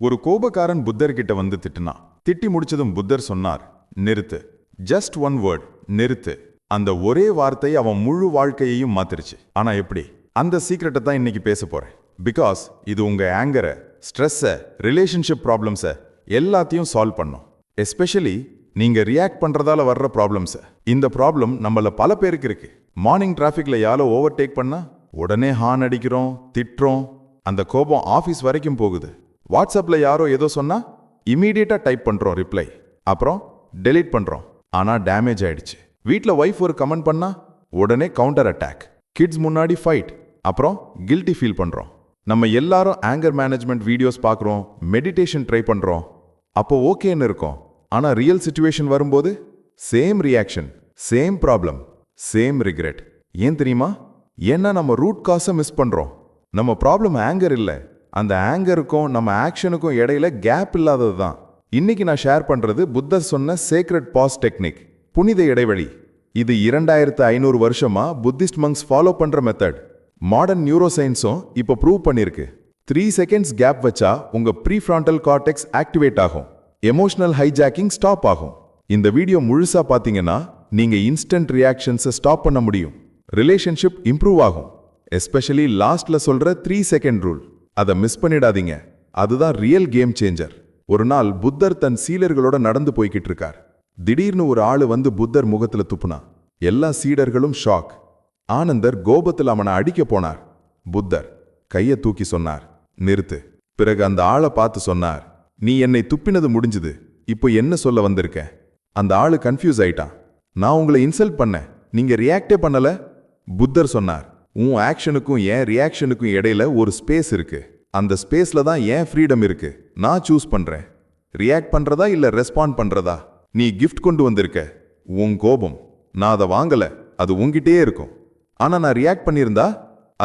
ஒரு கோபக்காரன் புத்தர்கிட்ட வந்து திட்டினான். திட்டி முடிச்சதும் புத்தர் சொன்னார், நிறுத்து. ஜஸ்ட் ஒன் வேர்ட், நிறுத்து. அந்த ஒரே வார்த்தை அவன் முழு வாழ்க்கையையும் மாத்திருச்சு. ஆனா எப்படி? அந்த சீக்ரெட்டை தான் இன்னைக்கு பேச போறேன். பிகாஸ் இது உங்க ஆங்கரை, ஸ்ட்ரெஸ்ஸை, ரிலேஷன்ஷிப் ப்ராப்ளம்ஸை எல்லாத்தையும் சால்வ் பண்ணும். எஸ்பெஷலி நீங்க ரியாக்ட் பண்றதால வர்ற ப்ராப்ளம்ஸை. இந்த ப்ராப்ளம் நம்மள பல பேருக்கு இருக்கு. மார்னிங் டிராஃபிக்ல யாரோ ஓவர்டேக் பண்ணா உடனே ஹார்ன் அடிக்கிறோம், திட்டுறோம். அந்த கோபம் ஆஃபீஸ் வரைக்கும் போகுது. வாட்ஸ்அப்ல யாரோ ஏதோ சொன்னா இமீடியட்டா டைப் பண்றோம் ரிப்ளை, அப்புறம் டெலீட் பண்றோம். ஆனா டேமேஜ் ஆயிடுச்சு. வீட்ல ஒய்ஃப் ஒரு கமெண்ட் பண்ணா உடனே கவுண்டர் அட்டாக். கிட்ஸ் முன்னாடி ஃபைட், அப்புறம் கில்ட்டி ஃபீல் பண்றோம். நம்ம எல்லாரும் ஆங்கர் மேனேஜ்மெண்ட் வீடியோஸ் பார்க்குறோம், மெடிடேஷன் ட்ரை பண்றோம். அப்போ ஓகேன்னு இருக்கும். ஆனா ரியல் சிச்சுவேஷன் வரும்போது same reaction, same problem, same regret. ஏன் தெரியுமா? ஏன்னா நம்ம ரூட் காஸை மிஸ் பண்றோம். நம்ம ப்ராப்ளம் ஆங்கர் இல்லை, அந்த ஆங்கருக்கும் நம்ம ஆக்ஷனுக்கும் இடையில கேப் இல்லாதது தான். இன்னைக்கு நான் ஷேர் பண்றது புத்தர் சொன்ன சேக்ரெட் பாஸ் டெக்னிக், புனித இடைவெளி. இது 2500 வருஷமா புத்திஸ்ட் மங்ஸ் ஃபாலோ பண்ற மெத்தட். மாடர்ன் நியூரோ சயின்ஸும் இப்போ ப்ரூவ் பண்ணிருக்கு. 3 செகண்ட்ஸ் கேப் வச்சா உங்க ப்ரீஃப்ரான்டல் கார்டெக்ஸ் ஆக்டிவேட் ஆகும், எமோஷனல் ஹைஜாக்கிங் ஸ்டாப் ஆகும். இந்த வீடியோ முழுசா பார்த்தீங்கன்னா நீங்க இன்ஸ்டன்ட் ரியாக்ஷன்ஸை ஸ்டாப் பண்ண முடியும். ரிலேஷன்ஷிப் இம்ப்ரூவ் ஆகும். எஸ்பெஷலி லாஸ்ட்ல சொல்ற 3 செகண்ட் ரூல், அதை மிஸ் பண்ணிடாதீங்க. அதுதான் ரியல் கேம் சேஞ்சர். ஒரு நாள் புத்தர் தன் சீடர்களோட நடந்து போய்கிட்டு இருக்கார். திடீர்னு ஒரு ஆளு வந்து புத்தர் முகத்துல துப்புனா. எல்லா சீடர்களும் ஷாக். ஆனந்தர் கோபத்தில் அவனை அடிக்க போனார். புத்தர் கையை தூக்கி சொன்னார், நிறுத்து. பிறகு அந்த ஆளை பார்த்து சொன்னார், நீ என்னை துப்பினது முடிஞ்சுது, இப்போ என்ன சொல்ல வந்திருக்க? அந்த ஆளு கன்ஃபியூஸ் ஆயிட்டான். நான் உங்களை இன்சல்ட் பண்ணேன், நீங்க ரியாக்டே பண்ணல. புத்தர் சொன்னார், உன் ஆக்ஷனுக்கும் என் ரியாக்ஷனுக்கும் இடையில ஒரு ஸ்பேஸ் இருக்கு. அந்த ஸ்பேஸ்ல தான் என் ஃப்ரீடம் இருக்கு. நான் சூஸ் பண்றேன், ரியாக்ட் பண்றதா இல்ல ரெஸ்பாண்ட் பண்றதா. நீ கிஃப்ட் கொண்டு வந்திருக்க, உன் கோபம். நான் அதை வாங்கல, அது உன்கிட்டயே இருக்கும். ஆனா நான் ரியாக்ட் பண்ணியிருந்தா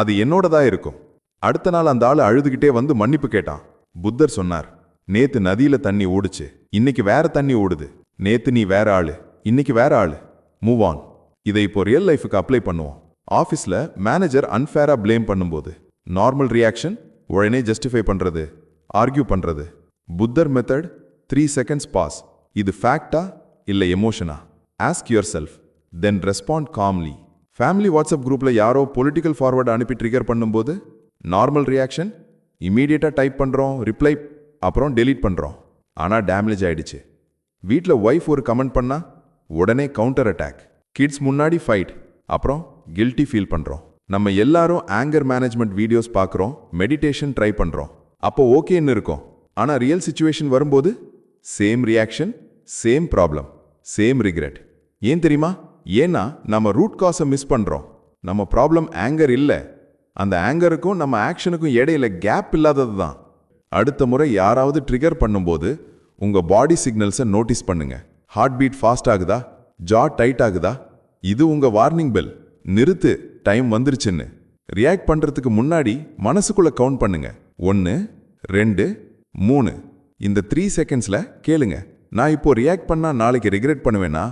அது என்னோடதா இருக்கும். அடுத்த நாள் அந்த ஆளு அழுதுகிட்டே வந்து மன்னிப்பு கேட்டான். புத்தர் சொன்னார், நேத்து நதியில தண்ணி ஓடுச்சு, இன்னைக்கு வேற தண்ணி ஓடுது. நேத்து நீ வேற ஆளு, இன்னைக்கு வேற ஆளு. Move on. இதை இப்போ ரியல் லைஃபுக்கு அப்ளை பண்ணுவோம். ஆஃபீஸில் மேனேஜர் அன்ஃபேராக ப்ளேம் பண்ணும்போது நார்மல் ரியாக்ஷன் உடனே ஜஸ்டிஃபை பண்ணுறது, ஆர்கியூ பண்ணுறது. புத்தர் மெத்தட் 3 செகண்ட்ஸ் பாஸ். இது ஃபேக்டா இல்லை எமோஷனா? Ask your self, then respond calmly. Family WhatsApp குரூப்பில் யாரோ பொலிட்டிக்கல் ஃபார்வர்டு அனுப்பி ட்ரிகர் பண்ணும்போது நார்மல் ரியாக்ஷன், இமீடியட்டாக டைப் பண்ணுறோம், ரிப்ளை, அப்புறம் டெலீட் பண்ணுறோம். ஆனால் டேமேஜ் ஆயிடுச்சு. வீட்டில் ஒய்ஃப் ஒரு கமெண்ட் பண்ணா உடனே கவுண்டர் அட்டாக். கிட்ஸ் முன்னாடி ஃபைட், அப்புறம் கில்ட்டி ஃபீல் பண்றோம். நம்ம எல்லாரும் ஆங்கர் மேனேஜ்மெண்ட் வீடியோஸ் பார்க்குறோம், மெடிடேஷன் ட்ரை பண்றோம். அப்போ ஓகேன்னு இருக்கும். ஆனா ரியல் சிச்சுவேஷன் வரும்போது same reaction, same problem, same regret. ஏன் தெரியுமா? ஏன்னா நம்ம ரூட் காஸை மிஸ் பண்றோம். நம்ம ப்ராப்ளம் ஆங்கர் இல்லை, அந்த ஆங்கருக்கும் நம்ம ஆக்ஷனுக்கும் இடையில கேப் இல்லாதது தான். அடுத்த முறை யாராவது ட்ரிகர் பண்ணும்போது உங்க பாடி சிக்னல்ஸை நோட்டீஸ் பண்ணுங்க. ஹார்ட் பீட் ஃபாஸ்ட் ஆகுதா, ஜா டைட் ஆகுதா? இது உங்க வார்னிங் பெல். நிறுத்து, டைம் வந்துருச்சுன்னு. ரியாக்ட் பண்றதுக்கு முன்னாடி மனசுக்குள்ள கவுண்ட் பண்ணுங்க. 1, 2, 3. இந்த 3 செகண்ட்ஸ்ல கேளுங்க, நான் இப்போ ரியாக்ட் பண்ணா நாளைக்கு ரிக்ரெட் பண்ணுவேனா?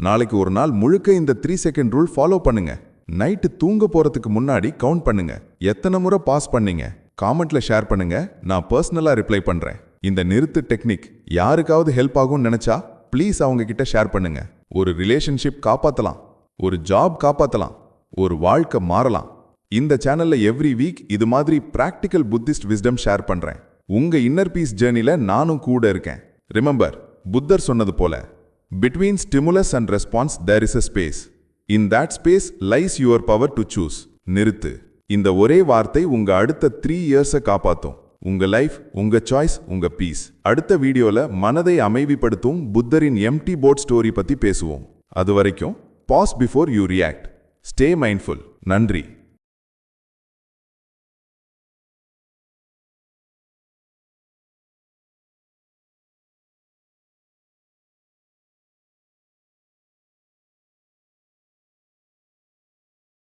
நாளைக்கு ஒரு நாள் முழுக்க இந்த 3 செகண்ட் ரூல் ஃபாலோ பண்ணுங்க. நைட்டு தூங்க போறதுக்கு முன்னாடி கவுண்ட் பண்ணுங்க. எத்தனை முறை பாஸ் பண்ணீங்க? காமெண்ட்ல ஷேர் பண்ணுங்க, நான் பர்சனலா ரிப்ளை பண்றேன். இந்த நிறுத்து டெக்னிக் யாருக்காவது ஹெல்ப் ஆகும்னு நினைச்சா ப்ளீஸ் அவங்க கிட்ட ஷேர் பண்ணுங்க. ஒரு ரிலேஷன்ஷிப் காப்பாத்தலாம், ஒரு ஜாப் காப்பாத்தலாம், ஒரு வாழ்க்கை மாறலாம். இந்த சேனல்ல எவ்ரி வீக் இது மாதிரி பிராக்டிக்கல் புத்திஸ்ட் விஸ்டம் ஷேர் பண்றேன். உங்க இன்னர் பீஸ் ஜேர்னில நானும் கூட இருக்கேன். ரிமெம்பர், புத்தர் சொன்னது போல, between stimulus and response there is a space. In that space lies your power to choose. நிறுத்து. இந்த ஒரே வார்த்தை உங்க அடுத்த 3 இயர்ஸை காப்பாத்தும். உங்க லைஃப், உங்க சாய்ஸ், உங்க பீஸ். அடுத்த வீடியோல மனதை அமைதிப்படுத்தும் புத்தரின் எம்டி போர்ட் ஸ்டோரி பத்தி பேசுவோம். அது வரைக்கும் pause before you react. Stay mindful. நன்றி.